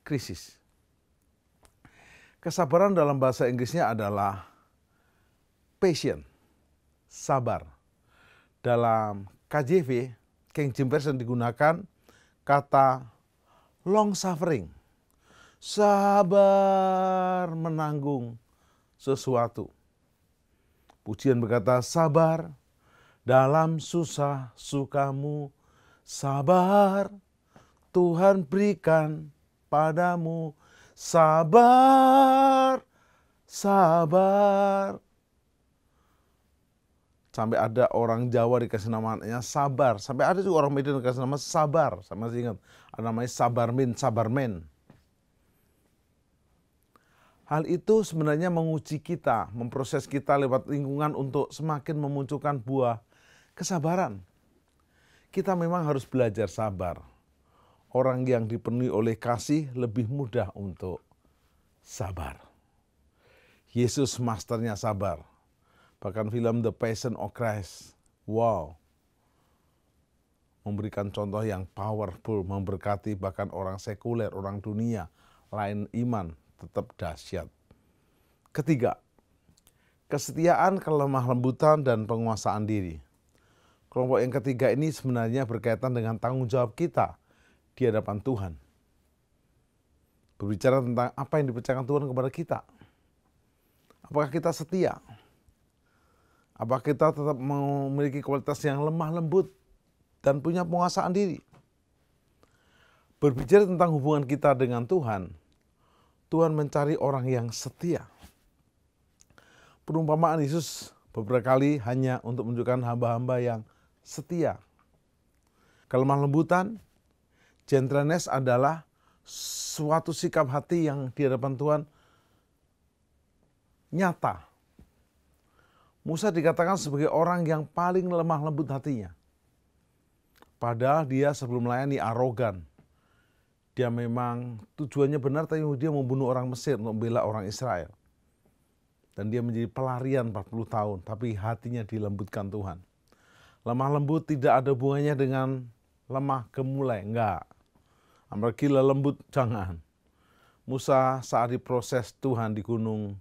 krisis. Kesabaran dalam bahasa Inggrisnya adalah patient, sabar. Dalam KJV, King James Version digunakan kata long suffering, sabar menanggung sesuatu. Pujian berkata, sabar dalam susah sukamu, sabar Tuhan berikan padamu, sabar, sabar. Sampai ada orang Jawa dikasih namanya sabar. Sampai ada juga orang Medan dikasih nama sabar. Saya masih ingat. Ada namanya sabarmen. Hal itu sebenarnya menguji kita, memproses kita lewat lingkungan untuk semakin memunculkan buah kesabaran. Kita memang harus belajar sabar. Orang yang dipenuhi oleh kasih lebih mudah untuk sabar. Yesus masternya sabar. Bahkan film The Passion of Christ, wow, memberikan contoh yang powerful, memberkati bahkan orang sekuler, orang dunia, lain iman, tetap dahsyat. Ketiga, kesetiaan, kelemah lembutan, dan penguasaan diri. Kelompok yang ketiga ini sebenarnya berkaitan dengan tanggung jawab kita di hadapan Tuhan. Berbicara tentang apa yang dipercayakan Tuhan kepada kita. Apakah kita setia? Apakah kita tetap memiliki kualitas yang lemah lembut dan punya penguasaan diri? Berbicara tentang hubungan kita dengan Tuhan, Tuhan mencari orang yang setia. Perumpamaan Yesus beberapa kali hanya untuk menunjukkan hamba-hamba yang setia. Kelemah lembutan, gentleness adalah suatu sikap hati yang di hadapan Tuhan nyata. Musa dikatakan sebagai orang yang paling lemah lembut hatinya. Padahal dia sebelum melayani arogan. Dia memang tujuannya benar, tapi dia membunuh orang Mesir untuk membela orang Israel. Dan dia menjadi pelarian 40 tahun, tapi hatinya dilembutkan Tuhan. Lemah lembut tidak ada hubungannya dengan lemah gemulai, enggak. Apalagi lembut, jangan. Musa saat diproses Tuhan di gunung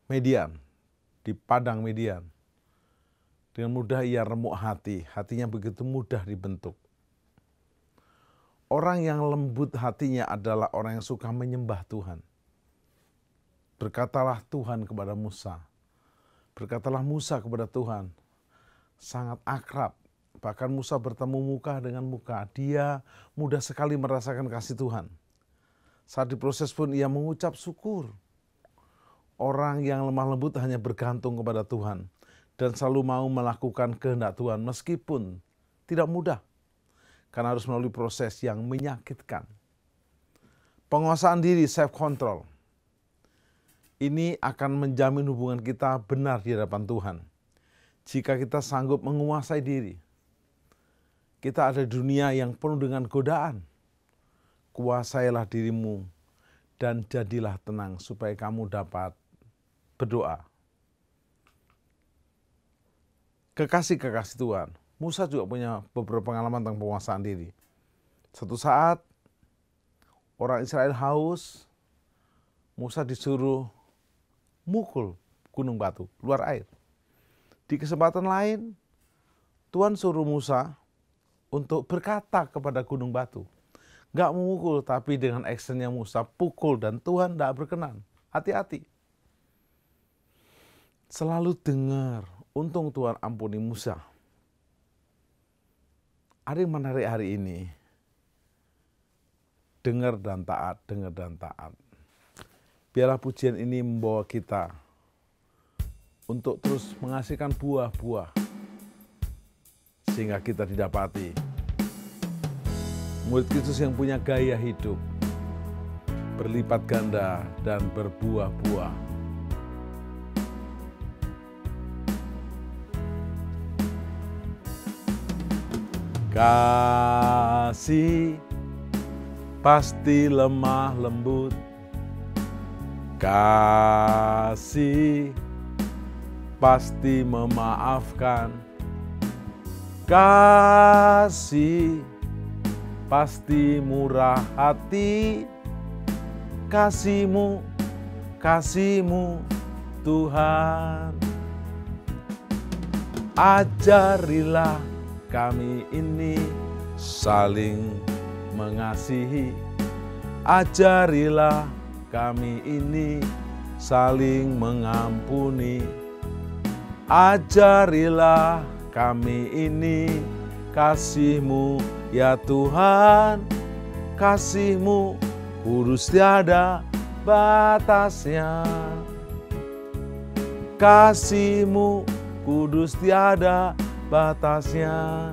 Median, di padang Median. Dengan mudah ia remuk hati, hatinya begitu mudah dibentuk. Orang yang lembut hatinya adalah orang yang suka menyembah Tuhan. Berkatalah Tuhan kepada Musa. Berkatalah Musa kepada Tuhan. Sangat akrab. Bahkan Musa bertemu muka dengan muka. Dia mudah sekali merasakan kasih Tuhan. Saat diproses pun ia mengucap syukur. Orang yang lemah lembut hanya bergantung kepada Tuhan. Dan selalu mau melakukan kehendak Tuhan meskipun tidak mudah. Karena harus melalui proses yang menyakitkan. Penguasaan diri, self-control. Ini akan menjamin hubungan kita benar di hadapan Tuhan. Jika kita sanggup menguasai diri. Kita ada di dunia yang penuh dengan godaan. Kuasailah dirimu dan jadilah tenang supaya kamu dapat berdoa. Kekasih-kekasih Tuhan. Musa juga punya beberapa pengalaman tentang penguasaan diri. Suatu saat orang Israel haus, Musa disuruh mukul gunung batu, keluar air. Di kesempatan lain, Tuhan suruh Musa untuk berkata kepada gunung batu. Gak memukul, tapi dengan actionnya Musa pukul dan Tuhan tidak berkenan. Hati-hati. Selalu dengar, untung Tuhan ampuni Musa. Ada yang menarik hari ini. Dengar dan taat, dengar dan taat. Biarlah pujian ini membawa kita untuk terus menghasilkan buah-buah. Sehingga kita didapati murid Kristus yang punya gaya hidup. Berlipat ganda dan berbuah-buah. Kasih pasti lemah lembut. Kasih pasti memaafkan. Kasih pasti murah hati. Kasih-Mu, kasih-Mu Tuhan. Ajarilah kami ini saling mengasihi. Ajarilah kami ini saling mengampuni. Ajarilah kami ini kasih-Mu ya Tuhan. Kasih-Mu kudus tiada batasnya. Kasih-Mu kudus tiada batasnya.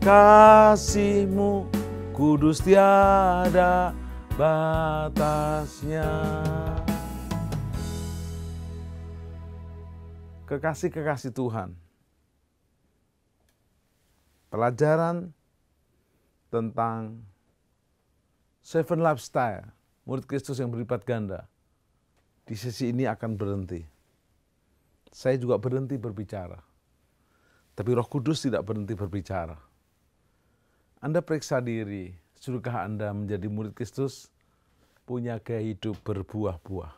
kasih-Mu kudus tiada batasnya. Kekasih-kekasih Tuhan, pelajaran tentang Seven Lifestyle, murid Kristus yang berlipat ganda, di sesi ini akan berhenti. Saya juga berhenti berbicara, tapi Roh Kudus tidak berhenti berbicara. Anda periksa diri, sudahkah Anda menjadi murid Kristus, punya gaya hidup berbuah-buah?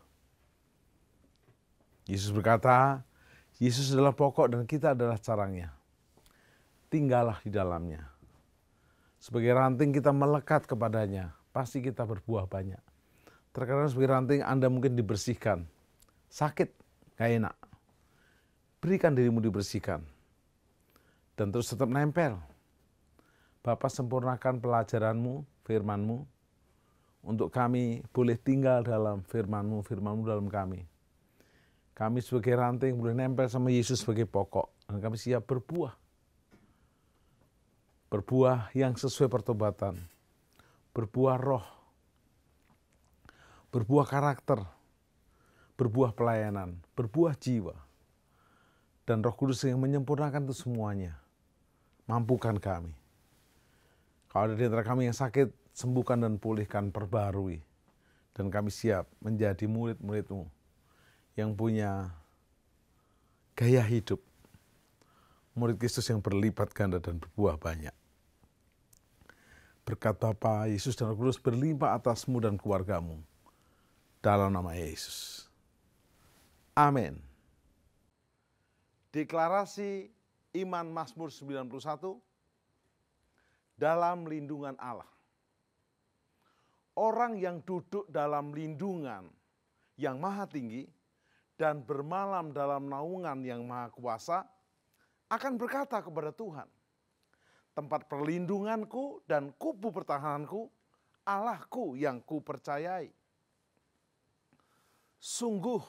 Yesus berkata, Yesus adalah pokok dan kita adalah carangnya. Tinggallah di dalamnya. Sebagai ranting kita melekat kepadanya, pasti kita berbuah banyak. Terkadang sebagai ranting Anda mungkin dibersihkan. Sakit, gak enak. Berikan dirimu dibersihkan. Dan terus tetap nempel. Bapa, sempurnakan pelajaranmu, firman-Mu, untuk kami boleh tinggal dalam firman-Mu, firman-Mu dalam kami. Kami sebagai ranting boleh nempel sama Yesus sebagai pokok. Dan kami siap berbuah. Berbuah yang sesuai pertobatan. Berbuah roh. Berbuah karakter. Berbuah pelayanan. Berbuah jiwa. Dan Roh Kudus yang menyempurnakan itu semuanya. Mampukan kami. Kalau ada di antara kami yang sakit, sembuhkan dan pulihkan, perbarui. Dan kami siap menjadi murid-murid-Mu yang punya gaya hidup. Murid Kristus yang berlipat ganda dan berbuah banyak. Berkat Bapa, Yesus dan Roh Kudus berlimpah atasmu dan keluargamu. Dalam nama Yesus. Amin. Deklarasi iman Mazmur 91 dalam lindungan Allah. Orang yang duduk dalam lindungan yang maha tinggi dan bermalam dalam naungan yang maha kuasa akan berkata kepada Tuhan, tempat perlindunganku dan kubu pertahananku, Allahku yang kupercayai. Sungguh,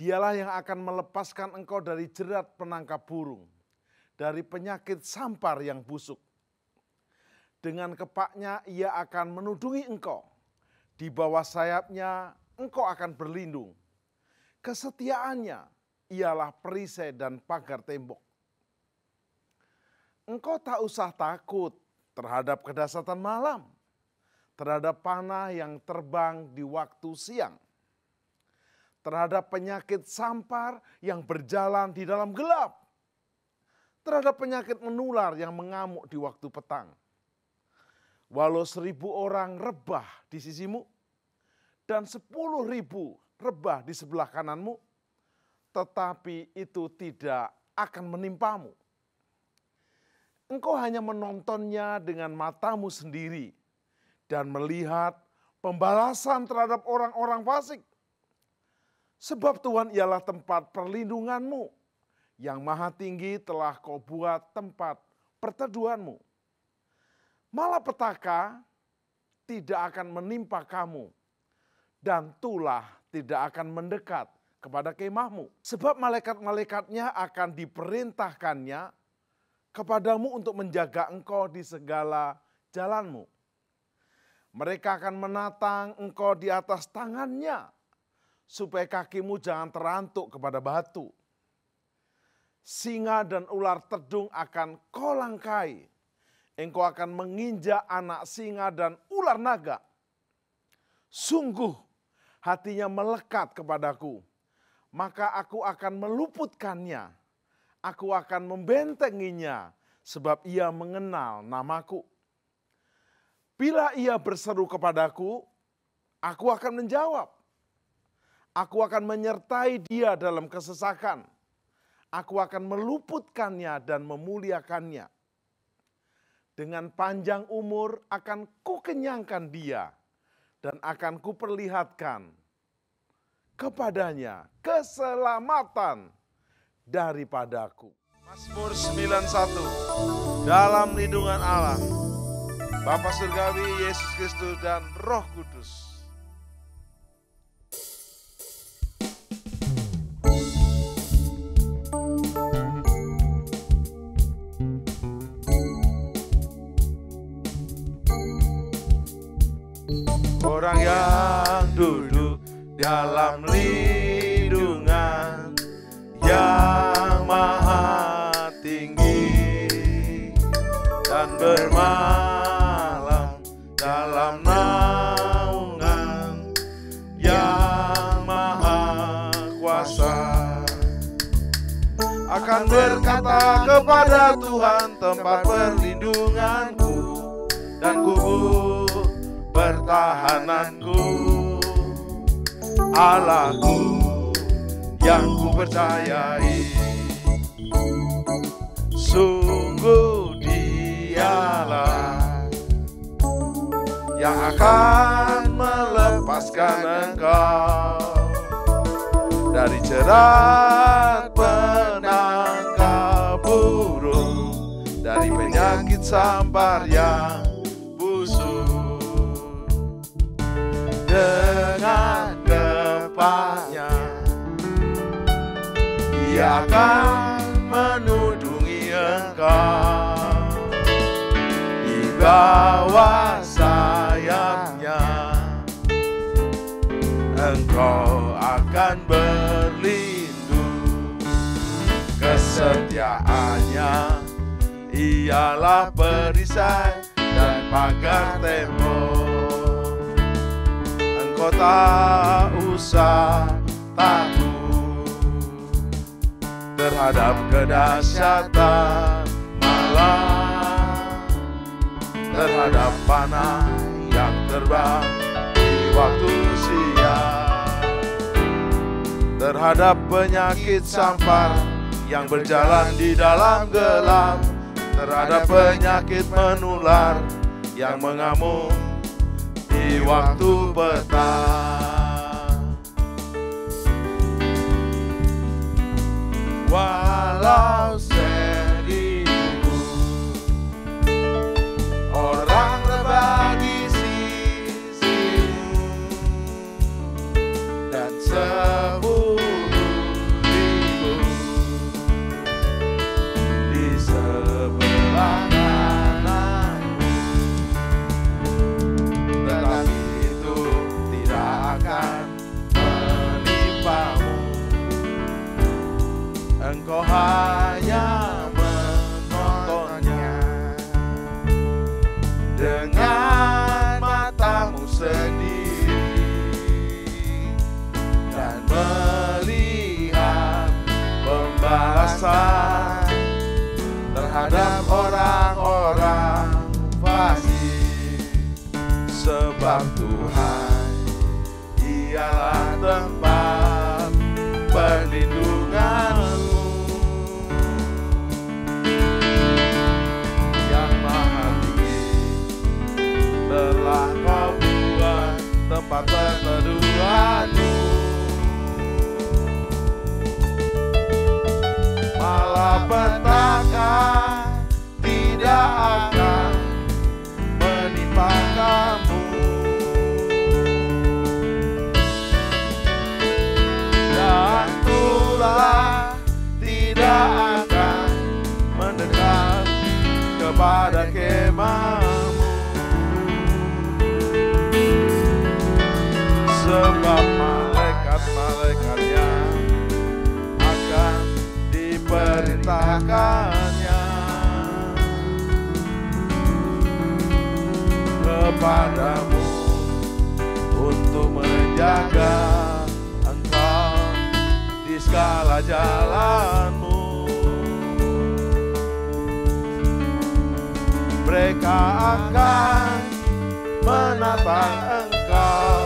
Dialah yang akan melepaskan engkau dari jerat penangkap burung, dari penyakit sampar yang busuk. Dengan kepaknya ia akan menudungi engkau, di bawah sayapnya engkau akan berlindung. Kesetiaannya ialah perisai dan pagar tembok. Engkau tak usah takut terhadap kedahsyatan malam, terhadap panah yang terbang di waktu siang, terhadap penyakit sampar yang berjalan di dalam gelap, terhadap penyakit menular yang mengamuk di waktu petang. Walau 1.000 orang rebah di sisimu dan 10.000 rebah di sebelah kananmu, tetapi itu tidak akan menimpamu. Engkau hanya menontonnya dengan matamu sendiri dan melihat pembalasan terhadap orang-orang fasik. Sebab Tuhan ialah tempat perlindunganmu, yang maha tinggi telah kau buat tempat perteduhanmu. Malapetaka tidak akan menimpa kamu, dan tulah tidak akan mendekat kepada kemahmu. Sebab malaikat-malaikatnya akan diperintahkannya kepadamu untuk menjaga engkau di segala jalanmu. Mereka akan menatang engkau di atas tangannya, supaya kakimu jangan terantuk kepada batu. Singa dan ular tedung akan kau langkai. Engkau akan menginjak anak singa dan ular naga. Sungguh hatinya melekat kepadaku, maka aku akan meluputkannya. Aku akan membentenginya, sebab ia mengenal namaku. Bila ia berseru kepadaku, aku akan menjawab. Aku akan menyertai dia dalam kesesakan. Aku akan meluputkannya dan memuliakannya. Dengan panjang umur akan kukenyangkan dia dan akan kuperlihatkan kepadanya keselamatan daripadaku. Mazmur 91, dalam lindungan Allah, Bapa Surgawi, Yesus Kristus dan Roh Kudus. Orang yang duduk dalam lindungan yang maha tinggi dan bermalam dalam naungan yang maha kuasa, akan berkata kepada Tuhan tempat perlindunganku dan kubu pertahananku, Allahku yang ku percayai. Sungguh Dialah yang akan melepaskan engkau dari jerat penangkap burung, dari penyakit sampar yang busuk. Dengan gempanya Ia akan menudungi engkau, di bawah sayapnya engkau akan berlindung. Kesetiaannya ialah perisai dan pagar tembok. Engkau tak usah takut terhadap kedahsyatan malam, terhadap panah yang terbang di waktu siang, terhadap penyakit sampar yang berjalan di dalam gelap, terhadap penyakit menular yang mengamuk di waktu petang. Walau seribu orang rebah di sisimu dan 10.000 di sebelah kananmu, tetapi itu tidak akan menimpamu. Engkau hanya menontonnya dengan matamu sendiri dan melihat pembalasan terhadap orang-orang fasik. Sebab Tuhan ialah tempat perlindunganmu, yang maha tinggi telah kau buat tempat perteduhanmu. Malapetaka tidak akan menimpa kamu, dan tulah tidak akan mendekat kepada kemahmu. Sebab malaikat-malaikatnya akan diperintahkannya kepadamu untuk menjaga engkau di segala jalanmu. Mereka akan menatang engkau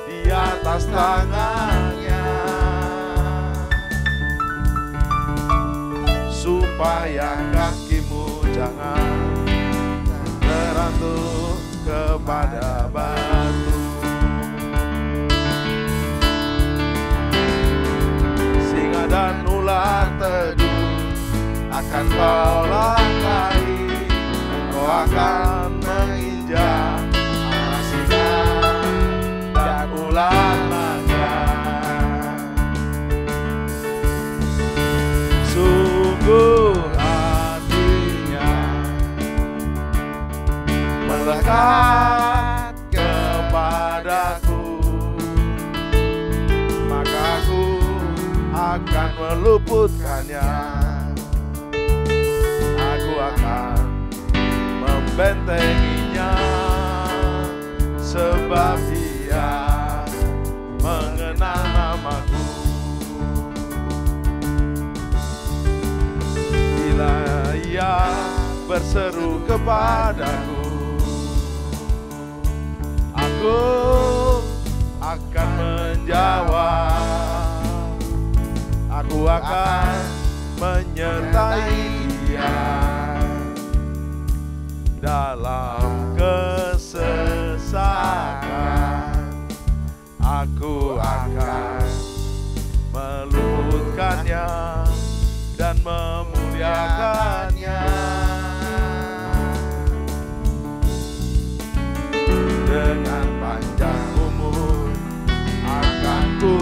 di atas tangannya, supaya kakimu jangan terantuk kepada batu. Singa dan ular teduh akan kau langkahi, engkau akan menginjak anak singa dan ular naga. Sungguh hatinya melekat kepadaku, maka aku akan meluputkannya. Aku akan membentenginya, sebab Dia mengenal namaku. Bila Ia berseru kepadaku, aku akan menjawab. Aku akan menyertai Dia dalam kesesakan. Aku akan meluputkannya dan memuliakannya. Dengan panjang umur akan ku